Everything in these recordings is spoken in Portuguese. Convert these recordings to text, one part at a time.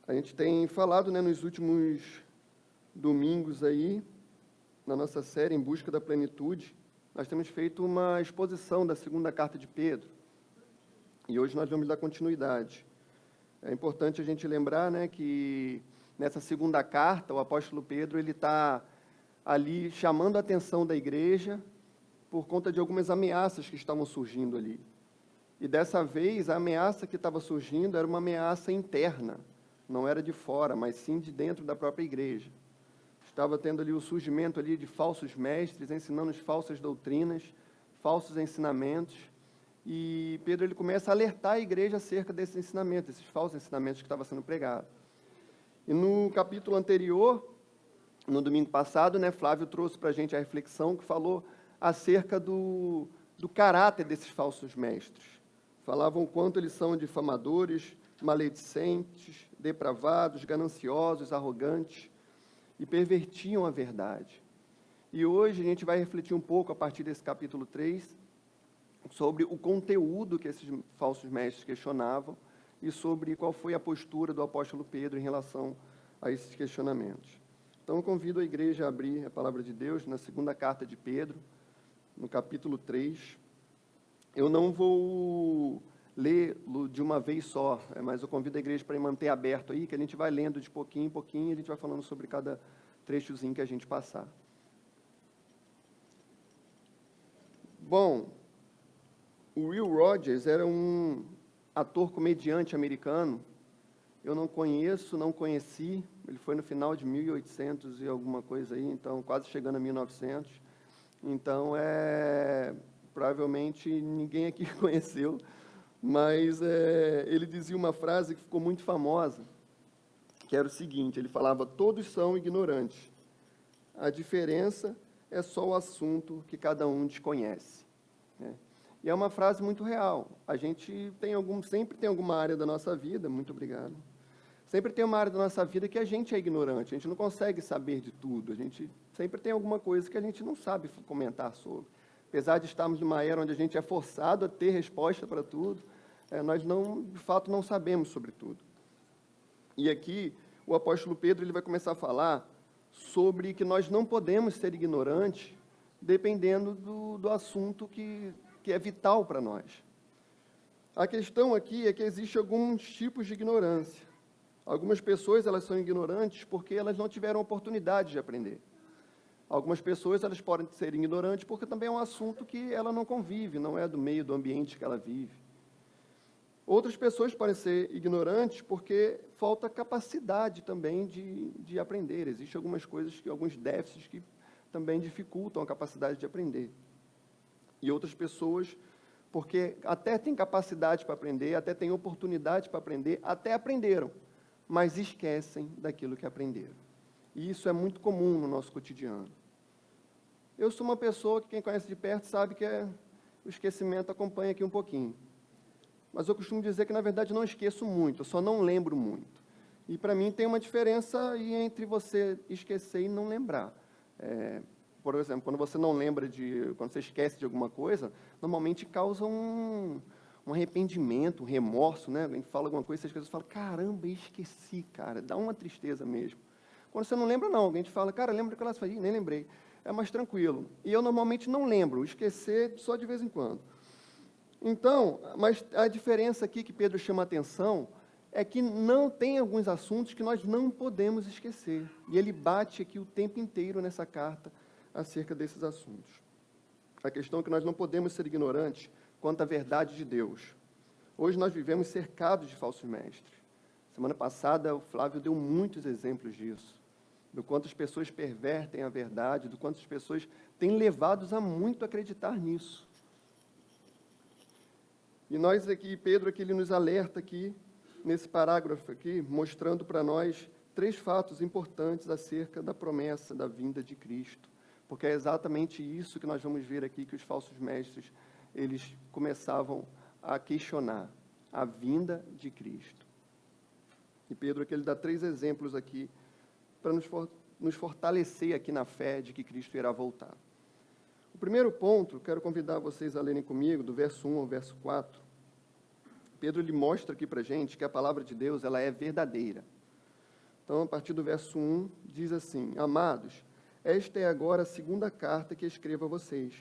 A gente tem falado, nos últimos domingos aí, na nossa série Em Busca da Plenitude, nós temos feito uma exposição da segunda carta de Pedro. E hoje nós vamos dar continuidade. É importante a gente lembrar, que nessa segunda carta, o apóstolo Pedro, ele está ali chamando a atenção da igreja por conta de algumas ameaças que estavam surgindo ali. E dessa vez, a ameaça que estava surgindo era uma ameaça interna, não era de fora, mas sim de dentro da própria igreja. Estava tendo ali o surgimento ali de falsos mestres, ensinando falsas doutrinas, falsos ensinamentos, e Pedro ele começa a alertar a igreja acerca desses ensinamentos, esses falsos ensinamentos que estavam sendo pregados. E no capítulo anterior, no domingo passado, Flávio trouxe para a gente a reflexão que falou acerca do caráter desses falsos mestres. Falavam o quanto eles são difamadores, maledicentes, depravados, gananciosos, arrogantes, e pervertiam a verdade. E hoje a gente vai refletir um pouco, a partir desse capítulo 3, sobre o conteúdo que esses falsos mestres questionavam e sobre qual foi a postura do apóstolo Pedro em relação a esses questionamentos. Então, eu convido a igreja a abrir a palavra de Deus na segunda carta de Pedro, no capítulo 3. Eu não vou ler de uma vez só, mas eu convido a igreja para manter aberto aí, que a gente vai lendo de pouquinho em pouquinho e a gente vai falando sobre cada trechozinho que a gente passar. Bom, o Will Rogers era um ator comediante americano. Eu não conheço, não conheci. Ele foi no final de 1800 e alguma coisa aí, então quase chegando a 1900. Então, provavelmente ninguém aqui conheceu, mas ele dizia uma frase que ficou muito famosa, que era o seguinte: ele falava: todos são ignorantes. A diferença é só o assunto que cada um desconhece. E é uma frase muito real. A gente sempre tem alguma área da nossa vida, muito obrigado, sempre tem uma área da nossa vida que a gente é ignorante, a gente não consegue saber de tudo, a gente sempre tem alguma coisa que a gente não sabe comentar sobre. Apesar de estarmos numa era onde a gente é forçado a ter resposta para tudo, nós de fato não sabemos sobre tudo. E aqui o apóstolo Pedro ele vai começar a falar sobre que nós não podemos ser ignorantes dependendo do assunto que é vital para nós. A questão aqui é que existem alguns tipos de ignorância. Algumas pessoas elas são ignorantes porque elas não tiveram oportunidade de aprender. Algumas pessoas elas podem ser ignorantes porque também é um assunto que ela não convive, não é do meio, do ambiente que ela vive. Outras pessoas podem ser ignorantes porque falta capacidade também de aprender. Existem algumas coisas, alguns déficits que também dificultam a capacidade de aprender. E outras pessoas porque até têm capacidade para aprender, até têm oportunidade para aprender, até aprenderam, mas esquecem daquilo que aprenderam. E isso é muito comum no nosso cotidiano. Eu sou uma pessoa que quem conhece de perto sabe que o esquecimento acompanha aqui um pouquinho. Mas eu costumo dizer que, na verdade, não esqueço muito, eu só não lembro muito. E, para mim, tem uma diferença aí entre você esquecer e não lembrar. Por exemplo, quando você não lembra quando você esquece de alguma coisa, normalmente causa um arrependimento, um remorso, Alguém fala alguma coisa, você esquece, você fala: caramba, esqueci, cara, dá uma tristeza mesmo. Quando você não lembra, não, alguém te fala: cara, lembra daquela coisa? Nem lembrei. É mais tranquilo. E eu normalmente não lembro, esquecer só de vez em quando. Então, mas a diferença aqui que Pedro chama a atenção é que não tem alguns assuntos que nós não podemos esquecer. E ele bate aqui o tempo inteiro nessa carta acerca desses assuntos. A questão é que nós não podemos ser ignorantes quanto à verdade de Deus. Hoje nós vivemos cercados de falsos mestres. Semana passada o Flávio deu muitos exemplos disso, do quanto as pessoas pervertem a verdade, do quanto as pessoas têm levados a muito acreditar nisso. E nós aqui, Pedro aqui, ele nos alerta aqui, nesse parágrafo aqui, mostrando para nós 3 fatos importantes acerca da promessa da vinda de Cristo. Porque é exatamente isso que nós vamos ver aqui, que os falsos mestres, eles começavam a questionar, a vinda de Cristo. E Pedro aqui, ele dá 3 exemplos aqui, para nos fortalecer aqui na fé de que Cristo irá voltar. O primeiro ponto, quero convidar vocês a lerem comigo, do verso 1 ao verso 4. Pedro ele mostra aqui para a gente que a palavra de Deus ela é verdadeira. Então, a partir do verso 1, diz assim: Amados, esta é agora a segunda carta que escrevo a vocês.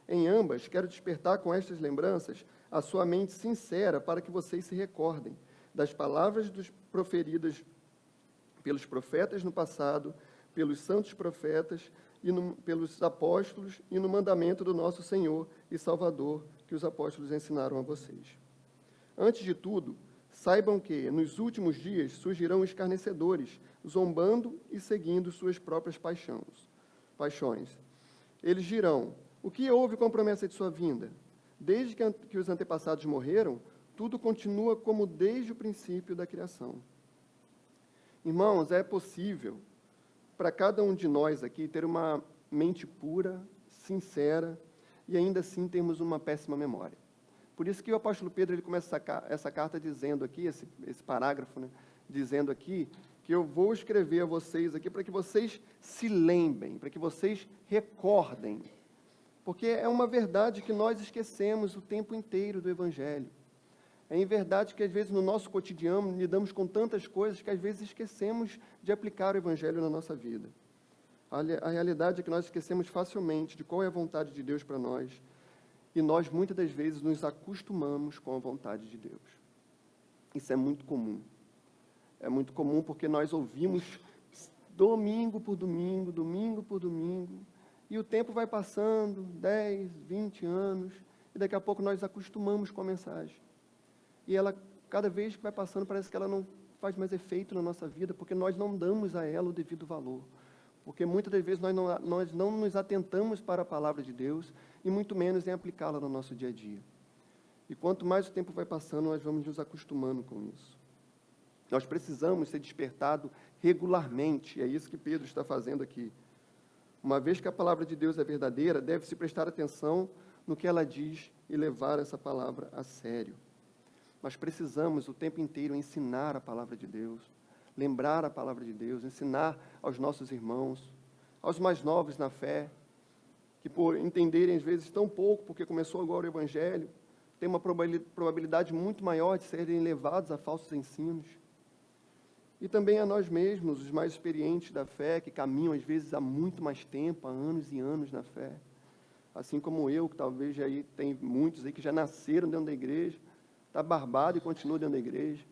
Em ambas, quero despertar com estas lembranças a sua mente sincera para que vocês se recordem das palavras proferidas pelos profetas no passado, pelos santos profetas e pelos apóstolos e no mandamento do nosso Senhor e Salvador que os apóstolos ensinaram a vocês. Antes de tudo, saibam que, nos últimos dias, surgirão escarnecedores, zombando e seguindo suas próprias paixões. Eles dirão: o que houve com a promessa de sua vinda? Desde que os antepassados morreram, tudo continua como desde o princípio da criação. Irmãos, é possível para cada um de nós aqui ter uma mente pura, sincera, e ainda assim termos uma péssima memória. Por isso que o apóstolo Pedro ele começa essa carta dizendo aqui, esse parágrafo, né, dizendo aqui, que eu vou escrever a vocês aqui para que vocês se lembrem, para que vocês recordem. Porque é uma verdade que nós esquecemos o tempo inteiro do Evangelho. É em verdade que, às vezes, no nosso cotidiano, lidamos com tantas coisas que, às vezes, esquecemos de aplicar o Evangelho na nossa vida. A realidade é que nós esquecemos facilmente de qual é a vontade de Deus para nós. E nós, muitas das vezes, nos acostumamos com a vontade de Deus. Isso é muito comum. É muito comum porque nós ouvimos domingo por domingo, domingo por domingo, e o tempo vai passando, 10, 20 anos, e daqui a pouco nós acostumamos com a mensagem. E ela, cada vez que vai passando, parece que ela não faz mais efeito na nossa vida, porque nós não damos a ela o devido valor. Porque muitas das vezes nós não nos atentamos para a palavra de Deus, e muito menos em aplicá-la no nosso dia a dia. E quanto mais o tempo vai passando, nós vamos nos acostumando com isso. Nós precisamos ser despertados regularmente, e é isso que Pedro está fazendo aqui. Uma vez que a palavra de Deus é verdadeira, deve-se prestar atenção no que ela diz e levar essa palavra a sério. Nós precisamos o tempo inteiro ensinar a palavra de Deus, lembrar a palavra de Deus, ensinar aos nossos irmãos, aos mais novos na fé, que por entenderem às vezes tão pouco, porque começou agora o Evangelho, tem uma probabilidade muito maior de serem levados a falsos ensinos. E também a nós mesmos, os mais experientes da fé, que caminham às vezes há muito mais tempo, há anos e anos na fé. Assim como eu, que talvez já aí tem muitos aí que já nasceram dentro da igreja, está barbado e continua dentro da igreja.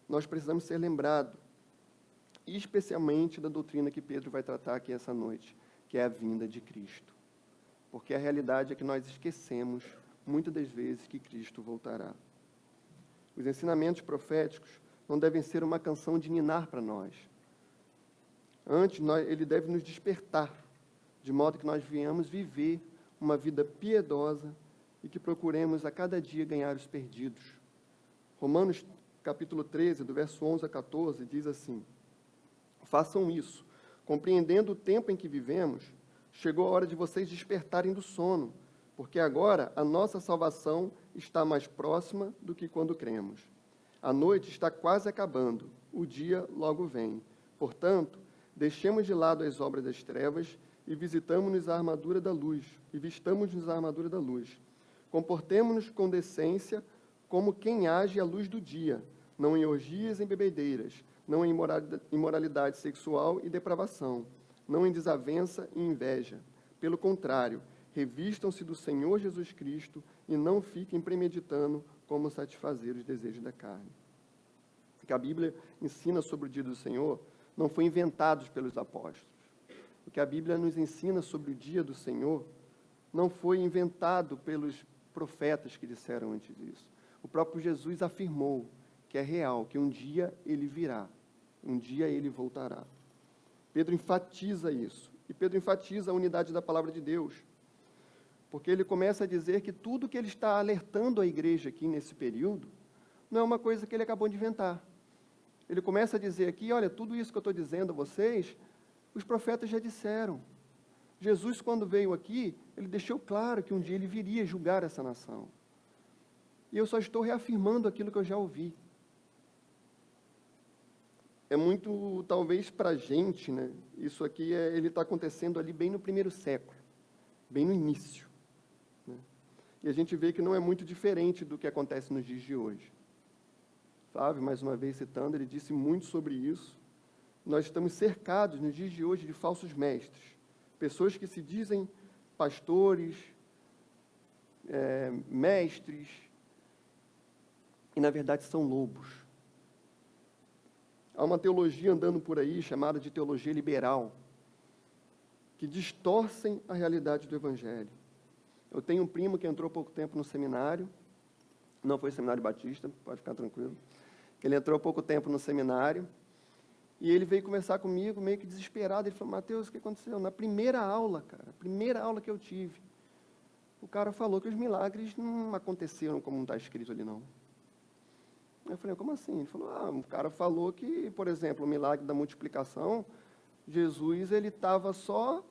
Nós precisamos ser lembrados, especialmente da doutrina que Pedro vai tratar aqui essa noite, que é a vinda de Cristo. Porque a realidade é que nós esquecemos, muitas das vezes, que Cristo voltará. Os ensinamentos proféticos não devem ser uma canção de ninar para nós. Antes, ele deve nos despertar, de modo que nós venhamos viver uma vida piedosa e que procuremos a cada dia ganhar os perdidos. Romanos capítulo 13, do verso 11 a 14, diz assim: façam isso, compreendendo o tempo em que vivemos, chegou a hora de vocês despertarem do sono, porque agora a nossa salvação está mais próxima do que quando cremos. A noite está quase acabando, o dia logo vem. Portanto, deixemos de lado as obras das trevas e vistamos-nos a armadura da luz. Comportemo-nos com decência, como quem age à luz do dia, não em orgias e bebedeiras, não em imoralidade sexual e depravação, não em desavença e inveja. Pelo contrário, revistam-se do Senhor Jesus Cristo e não fiquem premeditando como satisfazer os desejos da carne. O que a Bíblia ensina sobre o dia do Senhor não foi inventado pelos apóstolos. O que a Bíblia nos ensina sobre o dia do Senhor não foi inventado pelos profetas que disseram antes disso. O próprio Jesus afirmou que é real, que um dia ele virá, um dia ele voltará. Pedro enfatiza isso, e Pedro enfatiza a unidade da palavra de Deus, porque ele começa a dizer que tudo que ele está alertando a igreja aqui nesse período não é uma coisa que ele acabou de inventar. Ele começa a dizer aqui, olha, tudo isso que eu estou dizendo a vocês, os profetas já disseram. Jesus, quando veio aqui, ele deixou claro que um dia ele viria julgar essa nação. E eu só estou reafirmando aquilo que eu já ouvi. É muito, talvez, para a gente, né? Isso aqui, ele está acontecendo ali bem no primeiro século, bem no início. Né? E a gente vê que não é muito diferente do que acontece nos dias de hoje. Flávio, mais uma vez citando, ele disse muito sobre isso. Nós estamos cercados, nos dias de hoje, de falsos mestres. Pessoas que se dizem pastores, mestres, e na verdade são lobos. Há uma teologia andando por aí, chamada de teologia liberal, que distorcem a realidade do Evangelho. Eu tenho um primo que entrou há pouco tempo no seminário, não foi seminário batista, pode ficar tranquilo. Ele entrou há pouco tempo no seminário, e ele veio conversar comigo, meio que desesperado. Ele falou: Mateus, o que aconteceu? Na primeira aula, cara, primeira aula que eu tive, o cara falou que os milagres não aconteceram como não está escrito ali, não. Eu falei: como assim? Ele falou: o cara falou que, por exemplo, o milagre da multiplicação, Jesus, ele estava só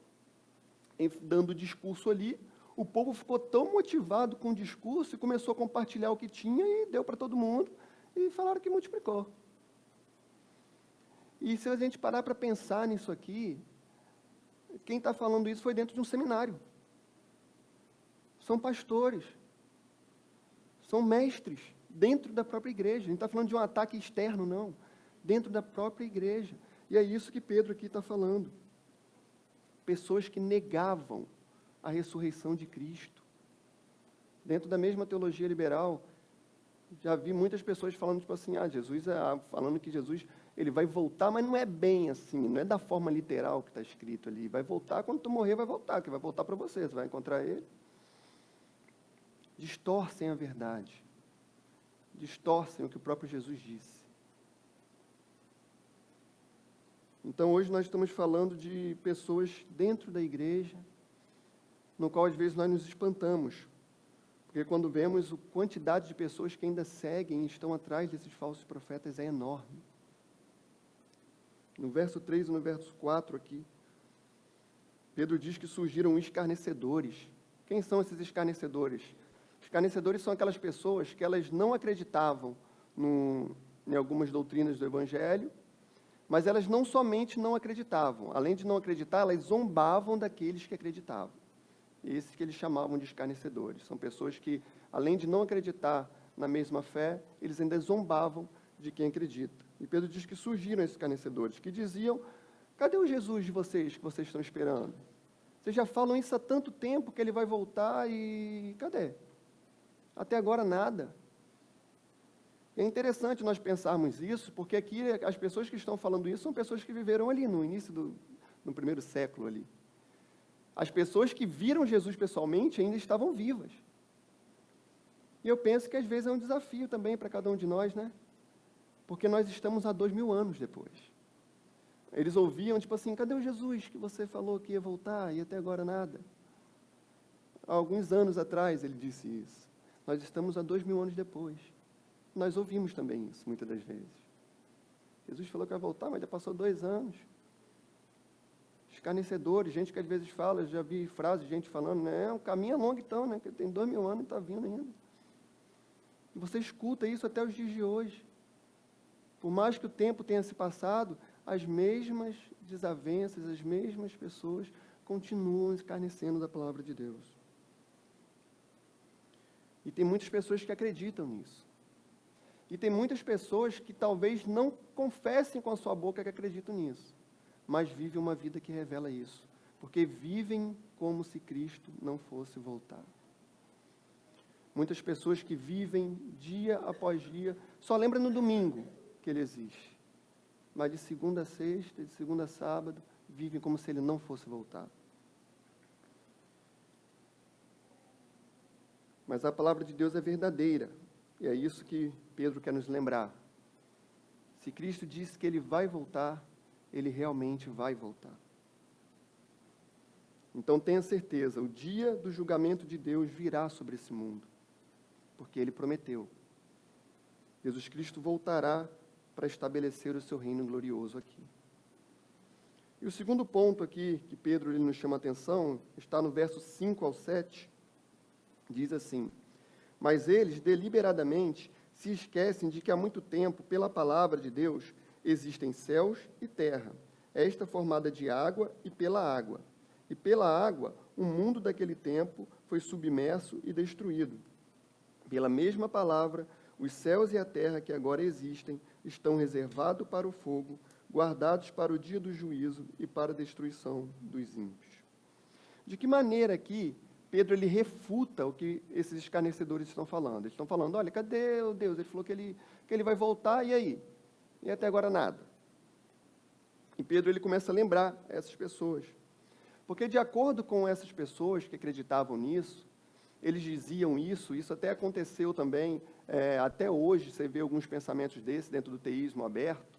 dando discurso ali, o povo ficou tão motivado com o discurso e começou a compartilhar o que tinha e deu para todo mundo, e falaram que multiplicou. E se a gente parar para pensar nisso aqui, quem está falando isso foi dentro de um seminário. São pastores, são mestres, dentro da própria igreja. A gente está falando de um ataque externo, não. Dentro da própria igreja. E é isso que Pedro aqui está falando. Pessoas que negavam a ressurreição de Cristo. Dentro da mesma teologia liberal, já vi muitas pessoas falando, tipo assim, falando que Jesus, ele vai voltar, mas não é bem assim, não é da forma literal que está escrito ali. Vai voltar, quando tu morrer, vai voltar, que vai voltar para você vai encontrar ele. Distorcem a verdade. Distorcem o que o próprio Jesus disse. Então, hoje nós estamos falando de pessoas dentro da igreja, no qual às vezes nós nos espantamos, porque quando vemos a quantidade de pessoas que ainda seguem e estão atrás desses falsos profetas é enorme. No verso 3 e no verso 4 aqui, Pedro diz que surgiram escarnecedores. Quem são esses escarnecedores? Escarnecedores são aquelas pessoas que elas não acreditavam em algumas doutrinas do Evangelho, mas elas não somente não acreditavam, além de não acreditar, elas zombavam daqueles que acreditavam. Esses que eles chamavam de escarnecedores. São pessoas que, além de não acreditar na mesma fé, eles ainda zombavam de quem acredita. E Pedro diz que surgiram esses escarnecedores, que diziam: cadê o Jesus de vocês que vocês estão esperando? Vocês já falam isso há tanto tempo que ele vai voltar e cadê? Até agora nada. É interessante nós pensarmos isso, porque aqui as pessoas que estão falando isso são pessoas que viveram ali no início no primeiro século ali. As pessoas que viram Jesus pessoalmente ainda estavam vivas. E eu penso que às vezes é um desafio também para cada um de nós, né? Porque nós estamos há 2000 anos depois. Eles ouviam, tipo assim, cadê o Jesus que você falou que ia voltar e até agora nada? Há alguns anos atrás ele disse isso. Nós estamos há 2000 anos depois. Nós ouvimos também isso, muitas das vezes. Jesus falou que vai voltar, mas já passou 2 anos. Escarnecedores, gente que às vezes fala, já vi frases de gente falando, né? O caminho é longo então, né? Que tem 2000 anos e está vindo ainda. E você escuta isso até os dias de hoje. Por mais que o tempo tenha se passado, as mesmas desavenças, as mesmas pessoas continuam escarnecendo da palavra de Deus. E tem muitas pessoas que acreditam nisso. E tem muitas pessoas que talvez não confessem com a sua boca que acreditam nisso, mas vivem uma vida que revela isso, porque vivem como se Cristo não fosse voltar. Muitas pessoas que vivem dia após dia, só lembram no domingo que ele existe, mas de segunda a sexta, de segunda a sábado, vivem como se ele não fosse voltar. Mas a palavra de Deus é verdadeira, e é isso que Pedro quer nos lembrar. Se Cristo disse que ele vai voltar, ele realmente vai voltar. Então tenha certeza, o dia do julgamento de Deus virá sobre esse mundo, porque ele prometeu. Jesus Cristo voltará para estabelecer o seu reino glorioso aqui. E o segundo ponto aqui que Pedro nos chama a atenção está no verso 5 ao 7, diz assim: mas eles deliberadamente se esquecem de que há muito tempo, pela palavra de Deus, existem céus e terra, esta formada de água e pela água. E pela água, o mundo daquele tempo foi submerso e destruído. Pela mesma palavra, Os céus e a terra que agora existem estão reservados para o fogo, guardados para o dia do juízo e para a destruição dos ímpios. De que maneira aqui Pedro ele refuta o que esses escarnecedores estão falando? Eles estão falando, olha, cadê o Deus? Ele falou que ele vai voltar, e aí? E até agora nada. E Pedro ele começa a lembrar essas pessoas. Porque de acordo com essas pessoas que acreditavam nisso, eles diziam isso até aconteceu também, até hoje, você vê alguns pensamentos desses dentro do teísmo aberto,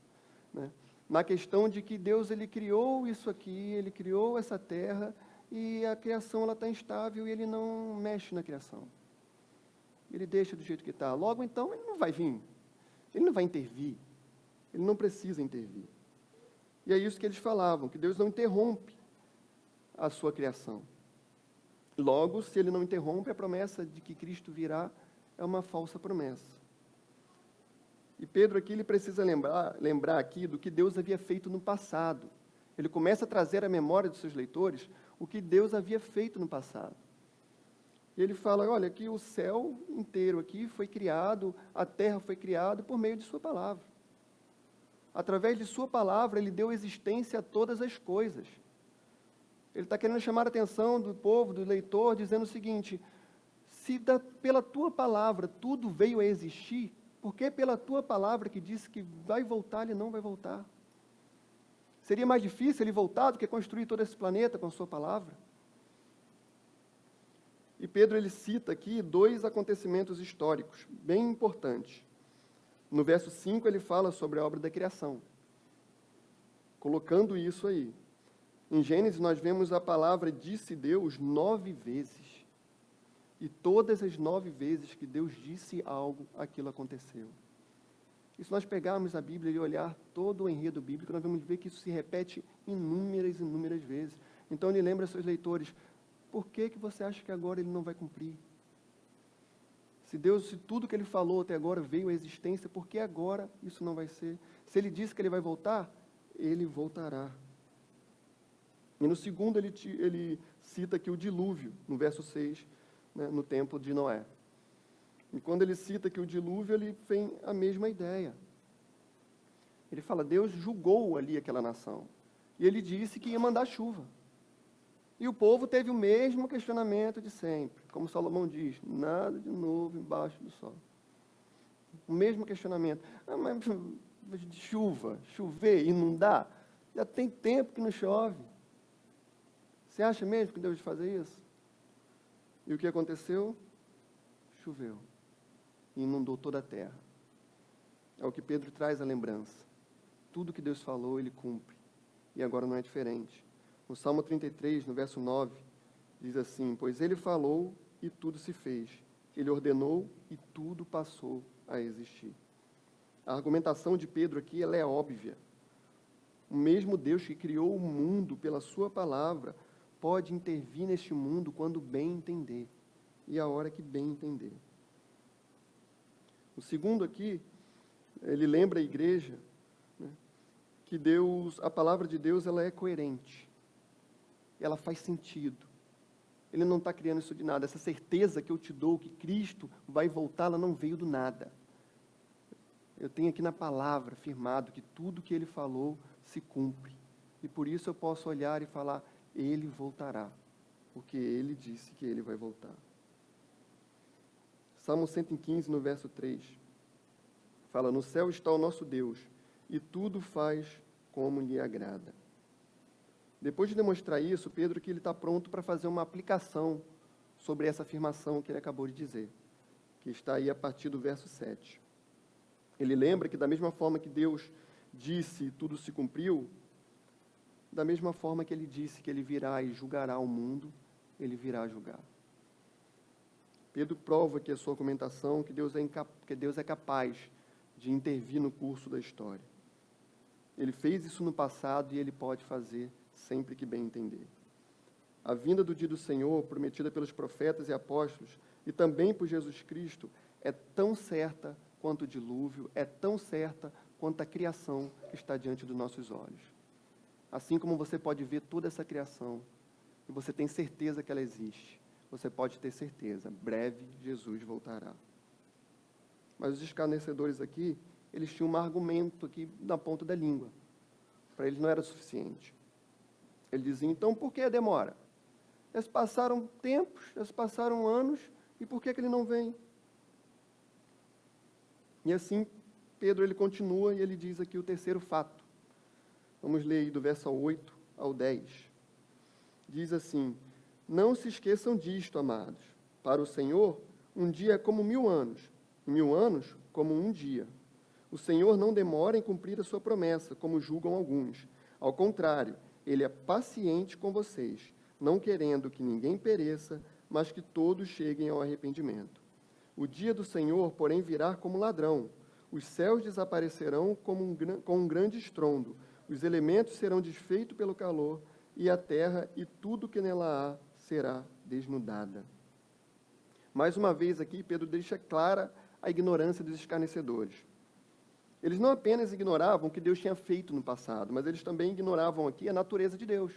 né? Na questão de que Deus ele criou isso aqui, ele criou essa terra, e a criação ela está instável e ele não mexe na criação. Ele deixa do jeito que está. Logo, então, ele não vai vir, ele não vai intervir, ele não precisa intervir. E é isso que eles falavam, que Deus não interrompe a sua criação. Logo, se ele não interrompe, a promessa de que Cristo virá é uma falsa promessa. E Pedro aqui ele precisa lembrar aqui do que Deus havia feito no passado. Ele começa a trazer à memória dos seus leitores o que Deus havia feito no passado. E ele fala, olha, que o céu inteiro aqui foi criado, a terra foi criada por meio de sua palavra. Através de sua palavra, ele deu existência a todas as coisas. Ele está querendo chamar a atenção do povo, do leitor, dizendo o seguinte, se pela tua palavra tudo veio a existir, por que pela tua palavra que disse que vai voltar, ele não vai voltar? Seria mais difícil ele voltar do que construir todo esse planeta com a sua palavra? E Pedro ele cita aqui 2 acontecimentos históricos bem importantes. No verso 5 ele fala sobre a obra da criação, colocando isso aí. Em Gênesis nós vemos a palavra disse Deus 9 vezes. E todas as 9 vezes que Deus disse algo, aquilo aconteceu. E se nós pegarmos a Bíblia e olhar todo o enredo bíblico, nós vamos ver que isso se repete inúmeras vezes. Então ele lembra aos seus leitores, por que você acha que agora ele não vai cumprir? Se tudo que ele falou até agora veio à existência, por que agora isso não vai ser? Se ele disse que ele vai voltar, ele voltará. E no segundo ele cita aqui o dilúvio, no verso 6, né, no tempo de Noé. E quando ele cita que o dilúvio, ele tem a mesma ideia. Ele fala, Deus julgou ali aquela nação. E ele disse que ia mandar chuva. E o povo teve o mesmo questionamento de sempre. Como Salomão diz, nada de novo embaixo do sol. O mesmo questionamento. Mas chuva, chover, inundar, já tem tempo que não chove. Você acha mesmo que Deus vai fazer isso? E o que aconteceu? Choveu. E inundou toda a terra. É o que Pedro traz à lembrança. Tudo que Deus falou, ele cumpre. E agora não é diferente. No Salmo 33, no verso 9, diz assim, pois ele falou e tudo se fez. Ele ordenou e tudo passou a existir. A argumentação de Pedro aqui, ela é óbvia. O mesmo Deus que criou o mundo pela sua palavra, pode intervir neste mundo quando bem entender. E a hora que bem entender. O segundo aqui, ele lembra a igreja, né, que a palavra de Deus, ela é coerente. Ela faz sentido. Ele não está criando isso de nada. Essa certeza que eu te dou, que Cristo vai voltar, ela não veio do nada. Eu tenho aqui na palavra firmado que tudo que ele falou se cumpre. E por isso eu posso olhar e falar, ele voltará. Porque ele disse que ele vai voltar. Salmo 115, no verso 3, fala, no céu está o nosso Deus, e tudo faz como lhe agrada. Depois de demonstrar isso, Pedro que ele está pronto para fazer uma aplicação sobre essa afirmação que ele acabou de dizer, que está aí a partir do verso 7. Ele lembra que da mesma forma que Deus disse e tudo se cumpriu, da mesma forma que ele disse que ele virá e julgará o mundo, ele virá julgar. Pedro prova que a sua argumentação, que Deus é capaz de intervir no curso da história. Ele fez isso no passado e ele pode fazer sempre que bem entender. A vinda do dia do Senhor, prometida pelos profetas e apóstolos, e também por Jesus Cristo, é tão certa quanto o dilúvio, é tão certa quanto a criação que está diante dos nossos olhos. Assim como você pode ver toda essa criação, e você tem certeza que ela existe, você pode ter certeza, breve Jesus voltará. Mas os escarnecedores aqui, eles tinham um argumento aqui na ponta da língua. Para eles não era suficiente. Ele dizia, então, por que a demora? Já se passaram tempos, já se passaram anos, e por que ele não vem? E assim, Pedro ele continua e ele diz aqui o terceiro fato. Vamos ler aí do verso 8 ao 10. Diz assim, não se esqueçam disto, amados. Para o Senhor, um dia é como 1000 anos, e 1000 anos como um dia. O Senhor não demora em cumprir a sua promessa, como julgam alguns. Ao contrário, Ele é paciente com vocês, não querendo que ninguém pereça, mas que todos cheguem ao arrependimento. O dia do Senhor, porém, virá como ladrão. Os céus desaparecerão com um grande estrondo. Os elementos serão desfeitos pelo calor, e a terra e tudo que nela há será desnudada. Mais uma vez aqui, Pedro deixa clara a ignorância dos escarnecedores. Eles não apenas ignoravam o que Deus tinha feito no passado, mas eles também ignoravam aqui a natureza de Deus.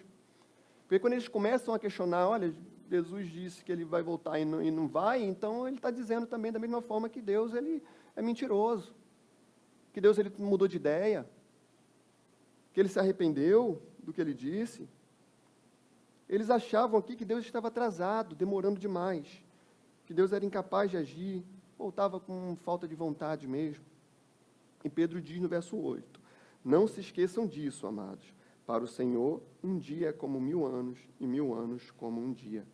Porque quando eles começam a questionar, olha, Jesus disse que ele vai voltar e não vai, então ele está dizendo também da mesma forma que Deus ele é mentiroso, que Deus ele mudou de ideia, que ele se arrependeu do que ele disse. Eles achavam aqui que Deus estava atrasado, demorando demais, que Deus era incapaz de agir, ou estava com falta de vontade mesmo. E Pedro diz no verso 8, não se esqueçam disso, amados. Para o Senhor, um dia é como 1000 anos, e 1000 anos como um dia.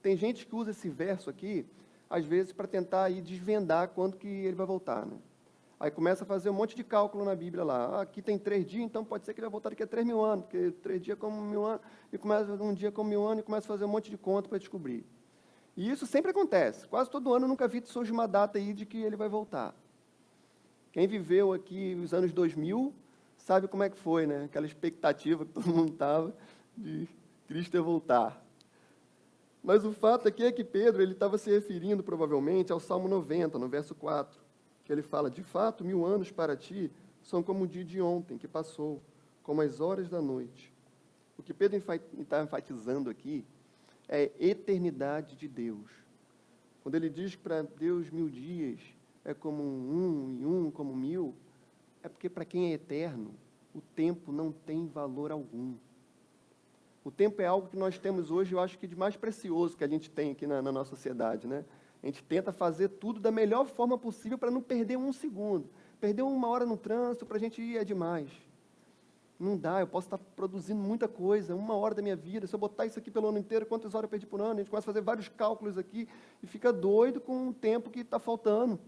Tem gente que usa esse verso aqui, às vezes, para tentar aí desvendar quando que ele vai voltar, né? Aí começa a fazer um monte de cálculo na Bíblia lá. Aqui tem 3 dias, então pode ser que ele vai voltar daqui a 3000 anos, porque 3 dias como 1000 anos, e começa um dia como 1000 anos, e começa a fazer um monte de conta para descobrir. E isso sempre acontece. Quase todo ano eu nunca vi surge uma data aí de que ele vai voltar. Quem viveu aqui os anos 2000 sabe como é que foi, né? Aquela expectativa que todo mundo estava de Cristo ia voltar. Mas o fato aqui é que Pedro ele estava se referindo provavelmente ao Salmo 90, no verso 4, que ele fala, de fato, 1000 anos para ti são como o dia de ontem que passou, como as horas da noite. O que Pedro está enfatizando aqui é a eternidade de Deus. Quando ele diz que para Deus 1000 dias é como um, e um como 1000, é porque para quem é eterno, o tempo não tem valor algum. O tempo é algo que nós temos hoje, eu acho que de mais precioso que a gente tem aqui na nossa sociedade, né? A gente tenta fazer tudo da melhor forma possível para não perder um segundo. Perder 1 hora no trânsito para a gente ir é demais. Não dá, eu posso estar produzindo muita coisa, 1 hora da minha vida, se eu botar isso aqui pelo ano inteiro, quantas horas eu perdi por ano? A gente começa a fazer vários cálculos aqui e fica doido com o tempo que está faltando.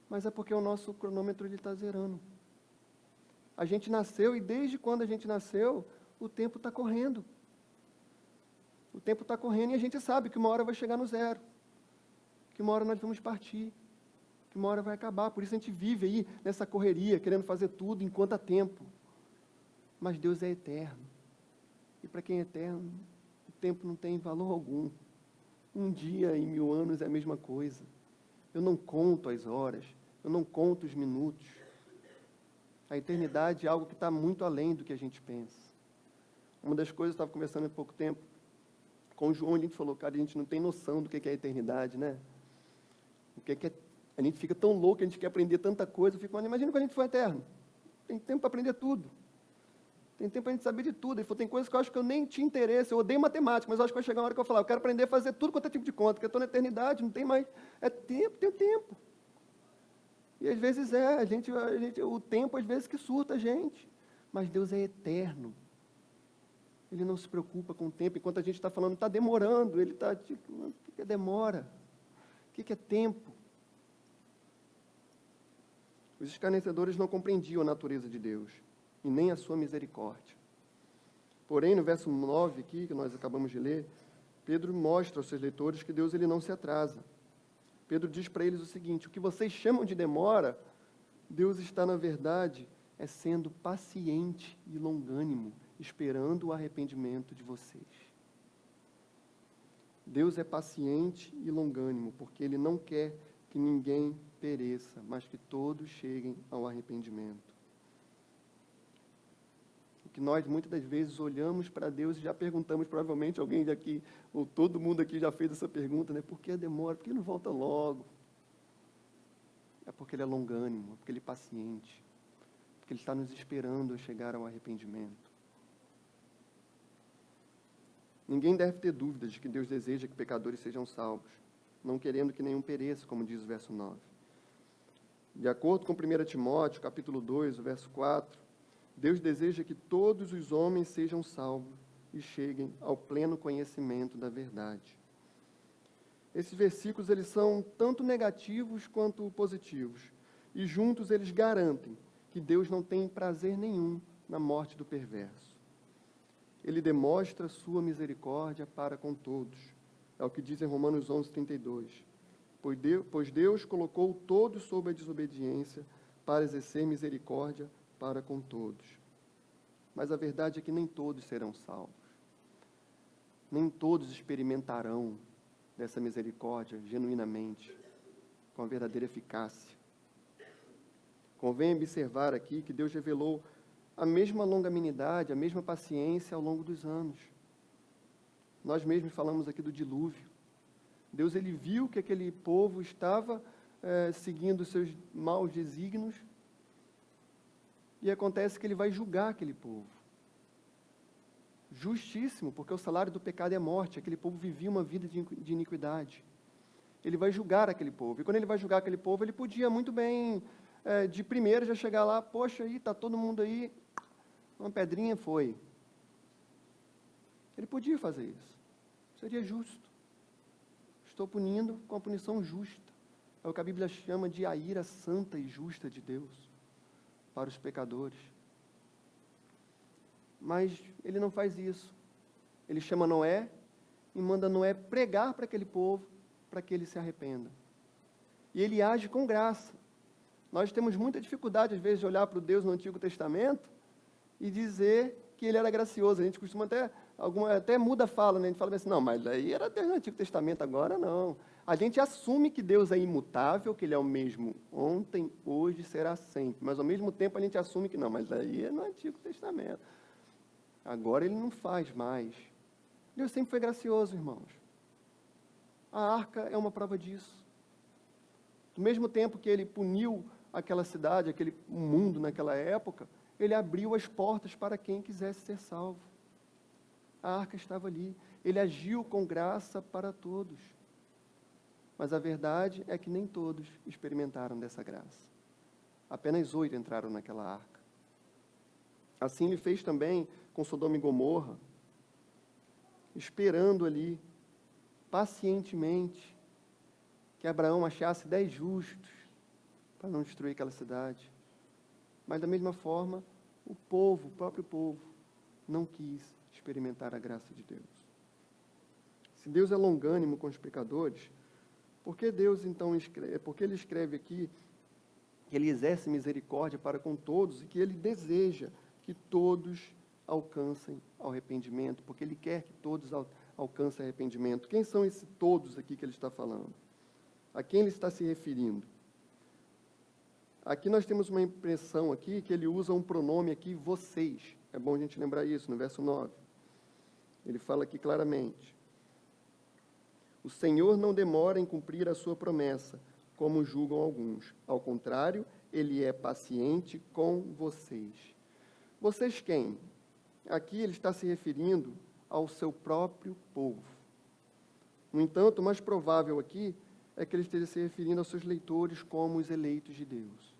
Mas é porque o nosso cronômetro está zerando. A gente nasceu e desde quando a gente nasceu, o tempo está correndo. O tempo está correndo e a gente sabe que uma hora vai chegar no zero. Que uma hora nós vamos partir. Que uma hora vai acabar. Por isso a gente vive aí nessa correria, querendo fazer tudo enquanto há tempo. Mas Deus é eterno. E para quem é eterno, o tempo não tem valor algum. Um dia em 1000 anos é a mesma coisa. Eu não conto as horas, eu não conto os minutos. A eternidade é algo que está muito além do que a gente pensa. Uma das coisas, eu estava conversando há pouco tempo com o João, a gente falou, cara, a gente não tem noção do que é a eternidade, né? O que é, a gente fica tão louco, a gente quer aprender tanta coisa, eu fico, imagina quando a gente for eterno. Tem tempo para aprender tudo. Tem tempo para a gente saber de tudo. Ele falou, tem coisas que eu acho que eu nem tinha interesse, eu odeio matemática, mas eu acho que vai chegar uma hora que eu falar, eu quero aprender a fazer tudo quanto é tipo de conta, porque eu estou na eternidade, não tem mais, é tempo, tem tempo. E às vezes o tempo às vezes que surta a gente, mas Deus é eterno. Ele não se preocupa com o tempo, enquanto a gente está falando, está demorando, ele está tipo, o que é demora? O que é tempo? Os escarnecedores não compreendiam a natureza de Deus, e nem a sua misericórdia. Porém, no verso 9 aqui, que nós acabamos de ler, Pedro mostra aos seus leitores que Deus ele não se atrasa. Pedro diz para eles o seguinte, o que vocês chamam de demora, Deus está, na verdade, sendo paciente e longânimo, esperando o arrependimento de vocês. Deus é paciente e longânimo, porque Ele não quer que ninguém pereça, mas que todos cheguem ao arrependimento. O que nós, muitas das vezes, olhamos para Deus e já perguntamos, provavelmente alguém daqui, ou todo mundo aqui já fez essa pergunta, né? Por que a demora? Por que não volta logo? é porque Ele é longânimo, é porque Ele é paciente, porque Ele está nos esperando a chegar ao arrependimento. Ninguém deve ter dúvidas de que Deus deseja que pecadores sejam salvos, não querendo que nenhum pereça, como diz o verso 9. De acordo com 1 Timóteo, capítulo 2, o verso 4, Deus deseja que todos os homens sejam salvos e cheguem ao pleno conhecimento da verdade. Esses versículos, eles são tanto negativos quanto positivos, e juntos eles garantem que Deus não tem prazer nenhum na morte do perverso. Ele demonstra sua misericórdia para com todos. É o que diz em Romanos 11:32. Pois Deus colocou todos sob a desobediência para exercer misericórdia para com todos. Mas a verdade é que nem todos serão salvos. Nem todos experimentarão dessa misericórdia genuinamente, com a verdadeira eficácia. Convém observar aqui que Deus revelou a mesma longanimidade, a mesma paciência ao longo dos anos. Nós mesmos falamos aqui do dilúvio. Deus, ele viu que aquele povo estava seguindo os seus maus desígnios, e acontece que ele vai julgar aquele povo. Justíssimo, porque o salário do pecado é morte. Aquele povo vivia uma vida de iniquidade. Ele vai julgar aquele povo. E quando ele vai julgar aquele povo, ele podia muito bem, de primeiro, já chegar lá, poxa, aí está todo mundo aí, uma pedrinha foi. Ele podia fazer isso. Seria justo. Estou punindo com a punição justa. É o que a Bíblia chama de a ira santa e justa de Deus para os pecadores. Mas ele não faz isso. Ele chama Noé e manda Noé pregar para aquele povo, para que ele se arrependa. E ele age com graça. Nós temos muita dificuldade, às vezes, de olhar para o Deus no Antigo Testamento e dizer que ele era gracioso. A gente costuma até muda a fala, né? A gente fala assim, não, mas aí era Deus no Antigo Testamento, agora não. A gente assume que Deus é imutável, que Ele é o mesmo ontem, hoje, será sempre. Mas, ao mesmo tempo, a gente assume que não, mas aí é no Antigo Testamento. Agora Ele não faz mais. Deus sempre foi gracioso, irmãos. A arca é uma prova disso. Do mesmo tempo que Ele puniu aquela cidade, aquele mundo naquela época, Ele abriu as portas para quem quisesse ser salvo. A arca estava ali. Ele agiu com graça para todos. Mas a verdade é que nem todos experimentaram dessa graça. Apenas 8 entraram naquela arca. Assim Ele fez também com Sodoma e Gomorra, esperando ali, pacientemente, que Abraão achasse 10 justos para não destruir aquela cidade. Mas da mesma forma, o próprio povo, não quis experimentar a graça de Deus. Se Deus é longânimo com os pecadores, por que Deus então porque Ele escreve aqui que Ele exerce misericórdia para com todos e que Ele deseja que todos alcancem ao arrependimento, porque Ele quer que todos alcancem arrependimento. Quem são esses todos aqui que Ele está falando? A quem Ele está se referindo? Aqui nós temos uma impressão aqui que Ele usa um pronome aqui, vocês. É bom a gente lembrar isso, no verso 9. Ele fala aqui claramente. O Senhor não demora em cumprir a sua promessa, como julgam alguns. Ao contrário, Ele é paciente com vocês. Vocês quem? Aqui Ele está se referindo ao seu próprio povo. No entanto, o mais provável aqui é que Ele esteja se referindo aos seus leitores como os eleitos de Deus.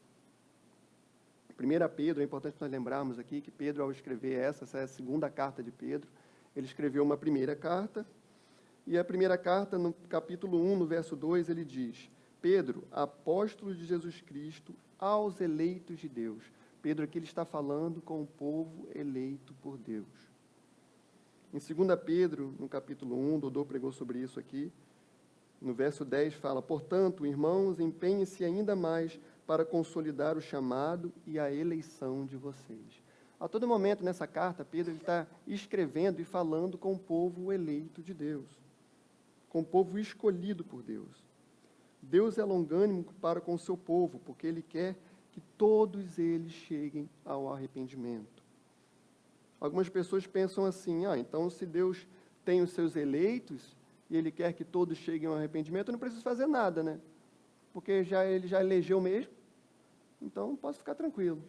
1 Pedro, é importante nós lembrarmos aqui que Pedro, ao escrever essa é a segunda carta de Pedro, ele escreveu uma primeira carta, e a primeira carta, no capítulo 1, no verso 2, ele diz, Pedro, apóstolo de Jesus Cristo, aos eleitos de Deus. Pedro aqui ele está falando com o povo eleito por Deus. Em 2 Pedro, no capítulo 1, Dodô pregou sobre isso aqui, no verso 10 fala, portanto, irmãos, empenhem-se ainda mais para consolidar o chamado e a eleição de vocês. A todo momento nessa carta, Pedro está escrevendo e falando com o povo eleito de Deus, com o povo escolhido por Deus. Deus é longânimo para com o seu povo, porque Ele quer que todos eles cheguem ao arrependimento. Algumas pessoas pensam assim, então se Deus tem os seus eleitos, e Ele quer que todos cheguem ao arrependimento, eu não preciso fazer nada, né? porque ele já elegeu mesmo, então posso ficar tranquilo.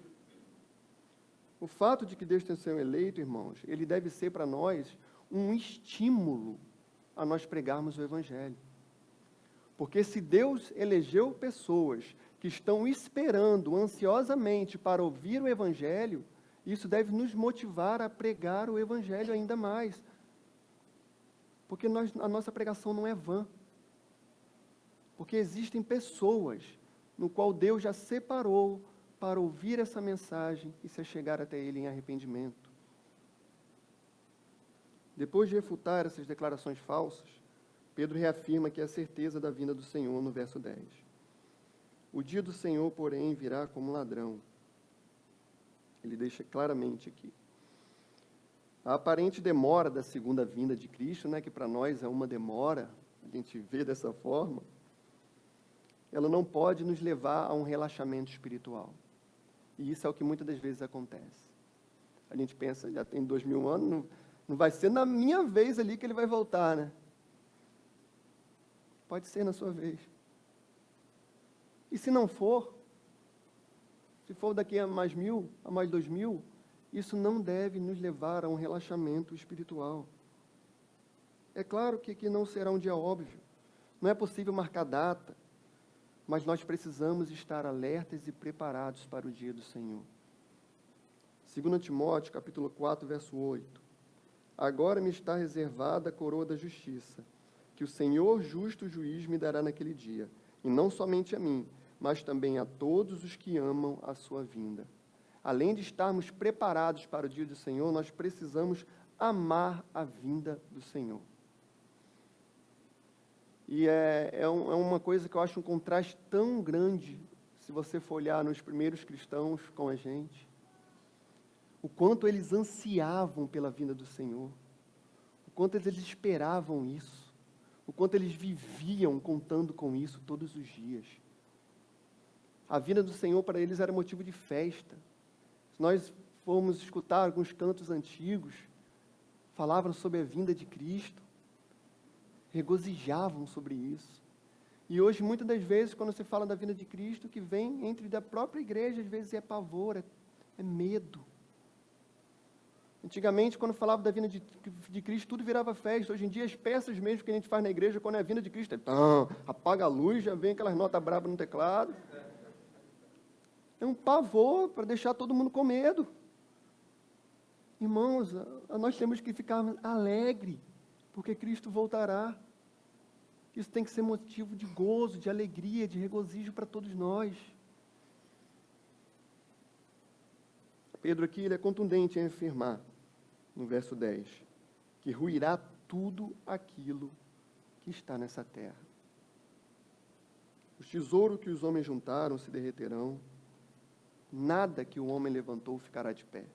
O fato de que Deus tenha sido eleito, irmãos, ele deve ser para nós um estímulo a nós pregarmos o Evangelho. Porque se Deus elegeu pessoas que estão esperando ansiosamente para ouvir o Evangelho, isso deve nos motivar a pregar o Evangelho ainda mais. Porque a nossa pregação não é vã. Porque existem pessoas no qual Deus já separou para ouvir essa mensagem e se chegar até Ele em arrependimento. Depois de refutar essas declarações falsas, Pedro reafirma que é a certeza da vinda do Senhor no verso 10. O dia do Senhor, porém, virá como ladrão. Ele deixa claramente aqui. A aparente demora da segunda vinda de Cristo, né, que para nós é uma demora, a gente vê dessa forma, ela não pode nos levar a um relaxamento espiritual. E isso é o que muitas das vezes acontece. A gente pensa, já tem 2000 anos, não vai ser na minha vez ali que ele vai voltar, né? Pode ser na sua vez. E se não for, se for daqui a mais 1000, a mais 2000, isso não deve nos levar a um relaxamento espiritual. É claro que aqui não será um dia óbvio. Não é possível marcar data, mas nós precisamos estar alertas e preparados para o dia do Senhor. 2 Timóteo, capítulo 4, verso 8. Agora me está reservada a coroa da justiça, que o Senhor justo juiz me dará naquele dia, e não somente a mim, mas também a todos os que amam a sua vinda. Além de estarmos preparados para o dia do Senhor, nós precisamos amar a vinda do Senhor. E é uma coisa que eu acho um contraste tão grande, se você for olhar nos primeiros cristãos com a gente, o quanto eles ansiavam pela vinda do Senhor, o quanto eles esperavam isso, o quanto eles viviam contando com isso todos os dias. A vinda do Senhor para eles era motivo de festa. Se nós formos escutar alguns cantos antigos, falavam sobre a vinda de Cristo, regozijavam sobre isso. E hoje, muitas das vezes, quando se fala da vinda de Cristo, o que vem entre da própria igreja, às vezes é pavor, é medo. Antigamente, quando falava da vinda de Cristo, tudo virava festa. Hoje em dia, as peças mesmo que a gente faz na igreja, quando é a vinda de Cristo, apaga a luz, já vem aquelas notas bravas no teclado. É um pavor para deixar todo mundo com medo. Irmãos, nós temos que ficar alegres, porque Cristo voltará. Isso tem que ser motivo de gozo, de alegria, de regozijo para todos nós. Pedro aqui ele é contundente em afirmar, no verso 10, que ruirá tudo aquilo que está nessa terra. Os tesouros que os homens juntaram se derreterão, nada que o homem levantou ficará de pé.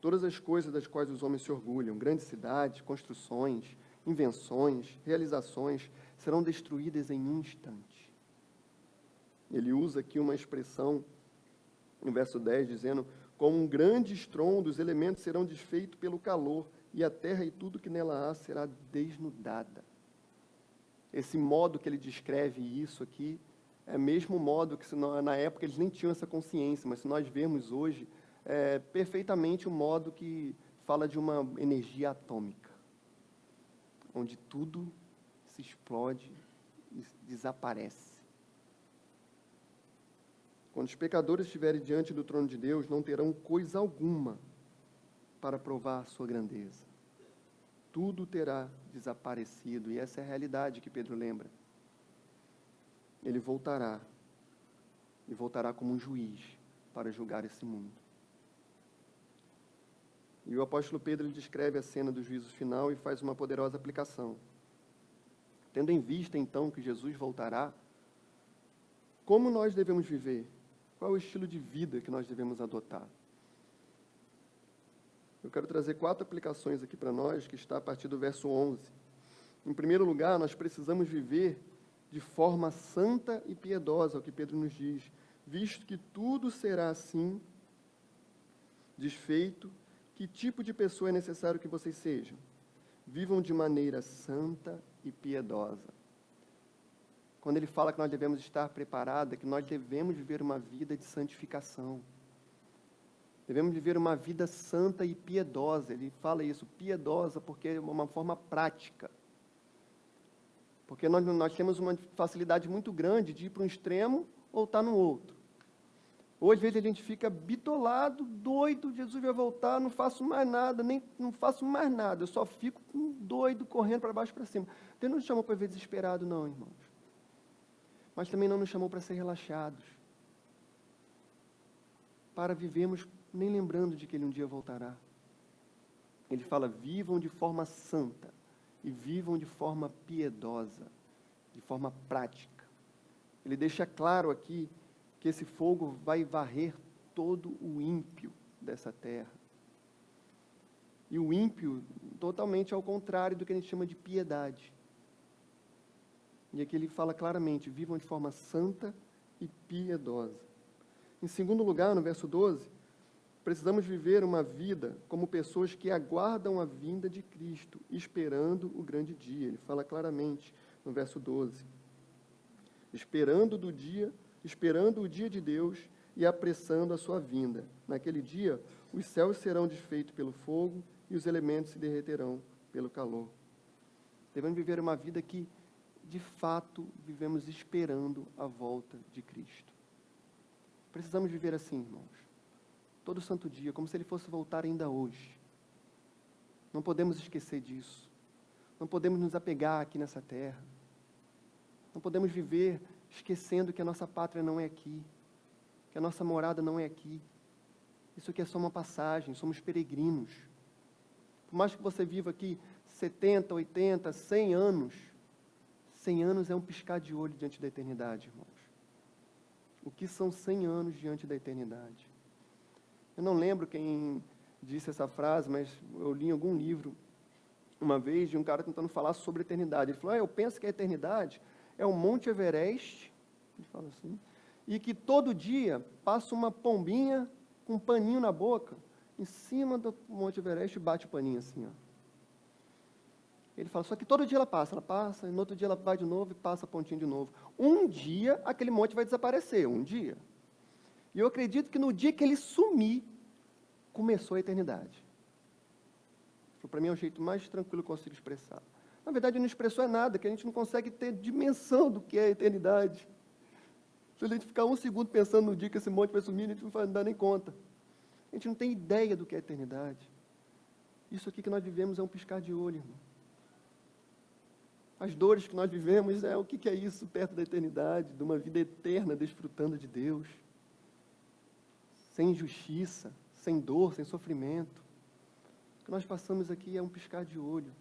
Todas as coisas das quais os homens se orgulham, grandes cidades, construções, invenções, realizações, serão destruídas em um instante. Ele usa aqui uma expressão, no verso 10, dizendo, como um grande estrondo, os elementos serão desfeitos pelo calor, e a terra e tudo que nela há será desnudada. Esse modo que ele descreve isso aqui, é o mesmo modo que na época eles nem tinham essa consciência, mas se nós vermos hoje, é perfeitamente o modo que fala de uma energia atômica, onde tudo se explode e desaparece. Quando os pecadores estiverem diante do trono de Deus, não terão coisa alguma para provar a sua grandeza. Tudo terá desaparecido, e essa é a realidade que Pedro lembra. Ele voltará, e voltará como um juiz para julgar esse mundo. E o apóstolo Pedro ele descreve a cena do juízo final e faz uma poderosa aplicação. Tendo em vista, então, que Jesus voltará, como nós devemos viver? Qual é o estilo de vida que nós devemos adotar? Eu quero trazer 4 aplicações aqui para nós, que está a partir do verso 11. Em primeiro lugar, nós precisamos viver de forma santa e piedosa, é o que Pedro nos diz, visto que tudo será assim, desfeito. Que tipo de pessoa é necessário que vocês sejam? Vivam de maneira santa e piedosa. quando ele fala que nós devemos estar preparados, que nós devemos viver uma vida de santificação. Devemos viver uma vida santa e piedosa. Ele fala isso, piedosa, porque é uma forma prática. Porque nós temos uma facilidade muito grande de ir para um extremo ou estar no outro. Ou às vezes a gente fica bitolado, doido, Jesus vai voltar, não faço mais nada, não faço mais nada, eu só fico doido, correndo para baixo e para cima. Deus não nos chamou para viver desesperado, não, irmãos. Mas também não nos chamou para ser relaxados. Para vivermos nem lembrando de que Ele um dia voltará. Ele fala, vivam de forma santa e vivam de forma piedosa, de forma prática. Ele deixa claro aqui que esse fogo vai varrer todo o ímpio dessa terra. E o ímpio, totalmente ao contrário do que a gente chama de piedade. E aqui ele fala claramente, vivam de forma santa e piedosa. Em segundo lugar, no verso 12, precisamos viver uma vida como pessoas que aguardam a vinda de Cristo, esperando o grande dia. Ele fala claramente no verso 12. Esperando o dia de Deus e apressando a sua vinda. Naquele dia, os céus serão desfeitos pelo fogo e os elementos se derreterão pelo calor. Devemos viver uma vida que, de fato, vivemos esperando a volta de Cristo. Precisamos viver assim, irmãos. Todo santo dia, como se Ele fosse voltar ainda hoje. Não podemos esquecer disso. Não podemos nos apegar aqui nessa terra. Não podemos viver esquecendo que a nossa pátria não é aqui, que a nossa morada não é aqui. Isso aqui é só uma passagem, somos peregrinos. Por mais que você viva aqui 70, 80, 100 anos, 100 anos é um piscar de olho diante da eternidade, irmãos. O que são 100 anos diante da eternidade? Eu não lembro quem disse essa frase, mas eu li em algum livro, uma vez, de um cara tentando falar sobre a eternidade. Ele falou, eu penso que a eternidade é o Monte Everest, ele fala assim, e que todo dia passa uma pombinha com um paninho na boca, em cima do Monte Everest e bate o paninho assim, ó. Ele fala, só que todo dia ela passa, e no outro dia ela vai de novo e passa a pontinha de novo. Um dia, aquele monte vai desaparecer, um dia. E eu acredito que no dia que ele sumir, começou a eternidade. Para mim é o jeito mais tranquilo que eu consigo expressar. Na verdade, não expressou nada, que a gente não consegue ter dimensão do que é a eternidade. Se a gente ficar um segundo pensando no dia que esse monte vai sumir, a gente não vai dar nem conta. A gente não tem ideia do que é a eternidade. Isso aqui que nós vivemos é um piscar de olho, irmão. As dores que nós vivemos, o que é isso perto da eternidade, de uma vida eterna desfrutando de Deus. Sem injustiça, sem dor, sem sofrimento. O que nós passamos aqui é um piscar de olho.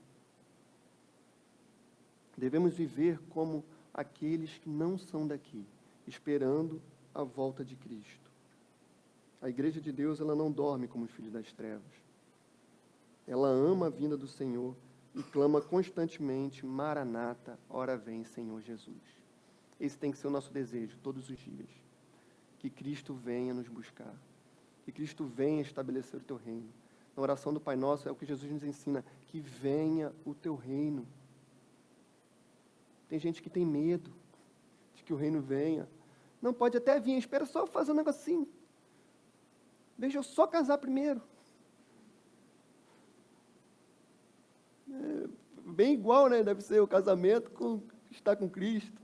Devemos viver como aqueles que não são daqui, esperando a volta de Cristo. A igreja de Deus, ela não dorme como os filhos das trevas. Ela ama a vinda do Senhor e clama constantemente, Maranata, ora vem, Senhor Jesus. Esse tem que ser o nosso desejo, todos os dias. Que Cristo venha nos buscar. Que Cristo venha estabelecer o teu reino. Na oração do Pai Nosso, é o que Jesus nos ensina, que venha o teu reino. Tem gente que tem medo de que o reino venha. Não, pode até vir, espera só fazer um negocinho. Deixa eu só casar primeiro. Bem igual, né? Deve ser o casamento com estar com Cristo.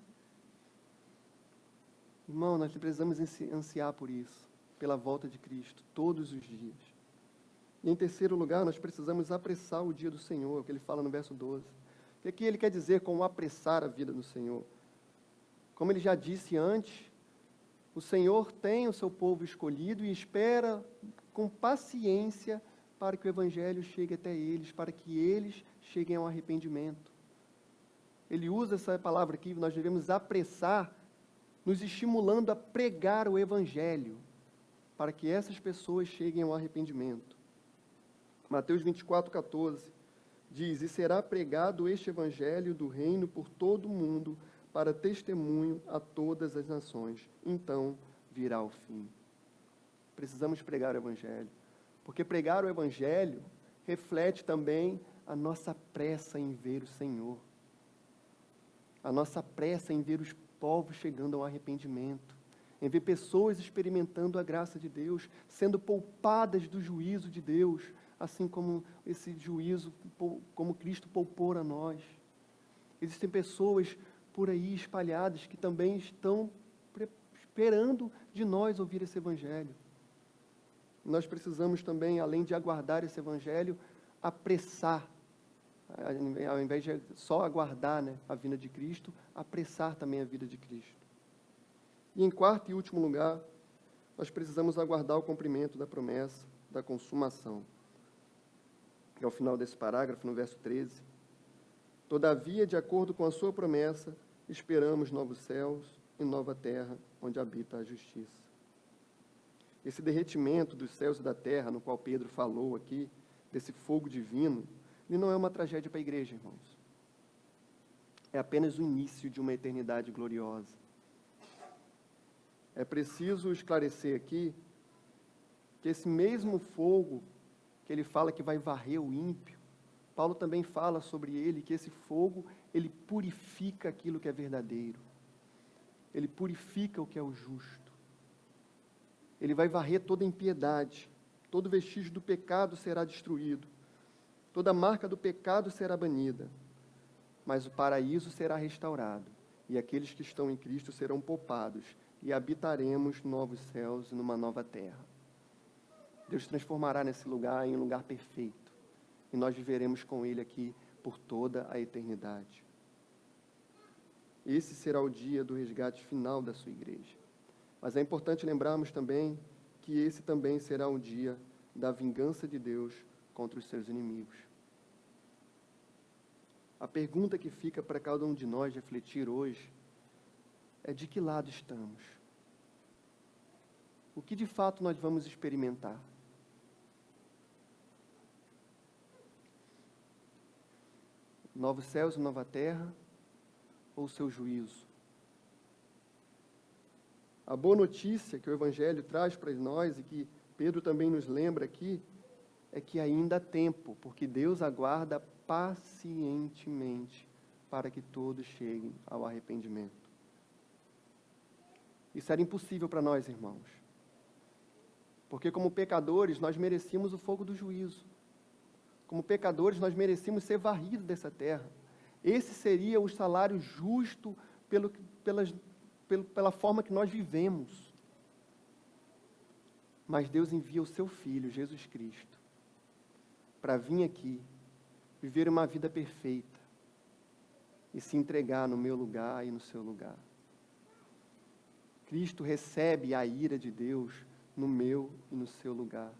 Irmão, nós precisamos ansiar por isso, pela volta de Cristo, todos os dias. E em terceiro lugar, nós precisamos apressar o dia do Senhor, que ele fala no verso 12. O que aqui ele quer dizer com apressar a vida do Senhor? Como ele já disse antes, o Senhor tem o seu povo escolhido e espera com paciência para que o Evangelho chegue até eles, para que eles cheguem ao arrependimento. Ele usa essa palavra aqui, nós devemos apressar, nos estimulando a pregar o Evangelho, para que essas pessoas cheguem ao arrependimento. Mateus 24:14 diz, e será pregado este Evangelho do reino por todo o mundo, para testemunho a todas as nações. Então virá o fim. Precisamos pregar o Evangelho, porque pregar o Evangelho reflete também a nossa pressa em ver o Senhor, a nossa pressa em ver os povos chegando ao arrependimento, em ver pessoas experimentando a graça de Deus, sendo poupadas do juízo de Deus, assim como esse juízo, como Cristo poupou a nós. Existem pessoas por aí espalhadas que também estão esperando de nós ouvir esse Evangelho. Nós precisamos também, além de aguardar esse Evangelho, apressar, ao invés de só aguardar, né, a vinda de Cristo, apressar também a vida de Cristo. E em quarto e último lugar, nós precisamos aguardar o cumprimento da promessa da consumação. Que é o final desse parágrafo, no verso 13. Todavia, de acordo com a sua promessa, esperamos novos céus e nova terra, onde habita a justiça. Esse derretimento dos céus e da terra, no qual Pedro falou aqui, desse fogo divino, ele não é uma tragédia para a igreja, irmãos. É apenas o início de uma eternidade gloriosa. É preciso esclarecer aqui que esse mesmo fogo que ele fala que vai varrer o ímpio, Paulo também fala sobre ele, que esse fogo, ele purifica aquilo que é verdadeiro. Ele purifica o que é o justo. Ele vai varrer toda impiedade. Todo vestígio do pecado será destruído. Toda marca do pecado será banida. Mas o paraíso será restaurado. E aqueles que estão em Cristo serão poupados. E habitaremos novos céus e numa nova terra. Deus transformará nesse lugar em um lugar perfeito. E nós viveremos com Ele aqui por toda a eternidade. Esse será o dia do resgate final da sua igreja. Mas é importante lembrarmos também que esse também será o dia da vingança de Deus contra os seus inimigos. A pergunta que fica para cada um de nós refletir hoje é: de que lado estamos? O que de fato nós vamos experimentar? Novos céus e nova terra, ou o seu juízo? A boa notícia que o Evangelho traz para nós, e que Pedro também nos lembra aqui, é que ainda há tempo, porque Deus aguarda pacientemente para que todos cheguem ao arrependimento. Isso era impossível para nós, irmãos, porque como pecadores nós merecíamos o fogo do juízo. Como pecadores nós merecíamos ser varridos dessa terra. Esse seria o salário justo pela forma que nós vivemos. Mas Deus envia o seu Filho, Jesus Cristo, para vir aqui, viver uma vida perfeita e se entregar no meu lugar e no seu lugar. Cristo recebe a ira de Deus no meu e no seu lugar.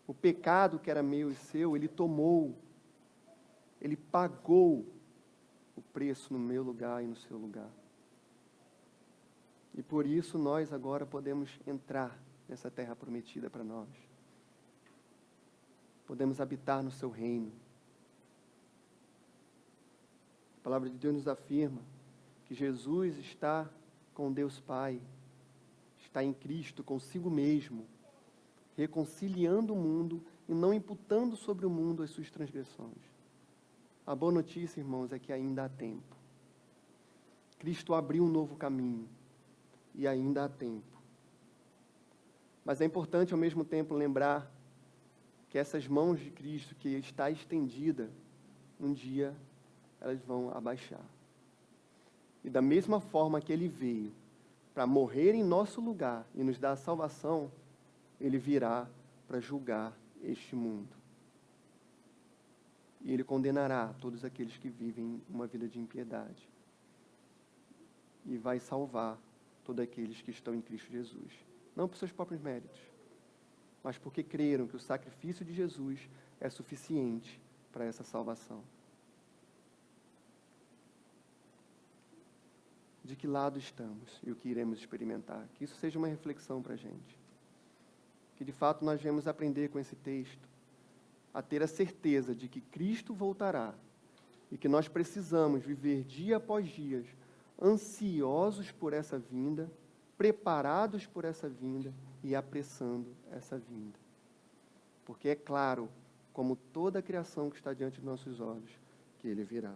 O pecado que era meu e seu, Ele tomou, Ele pagou o preço no meu lugar e no seu lugar. E por isso nós agora podemos entrar nessa terra prometida para nós. Podemos habitar no seu reino. A palavra de Deus nos afirma que Jesus está com Deus Pai, está em Cristo consigo mesmo, reconciliando o mundo e não imputando sobre o mundo as suas transgressões. A boa notícia, irmãos, é que ainda há tempo. Cristo abriu um novo caminho e ainda há tempo. Mas é importante ao mesmo tempo lembrar que essas mãos de Cristo que está estendida, um dia elas vão abaixar. E da mesma forma que Ele veio para morrer em nosso lugar e nos dar a salvação, Ele virá para julgar este mundo. E Ele condenará todos aqueles que vivem uma vida de impiedade. E vai salvar todos aqueles que estão em Cristo Jesus. Não por seus próprios méritos, mas porque creram que o sacrifício de Jesus é suficiente para essa salvação. De que lado estamos e o que iremos experimentar? Que isso seja uma reflexão para a gente. Que de fato nós vamos aprender com esse texto a ter a certeza de que Cristo voltará e que nós precisamos viver dia após dia ansiosos por essa vinda, preparados por essa vinda e apressando essa vinda. Porque é claro, como toda a criação que está diante de nossos olhos, que Ele virá.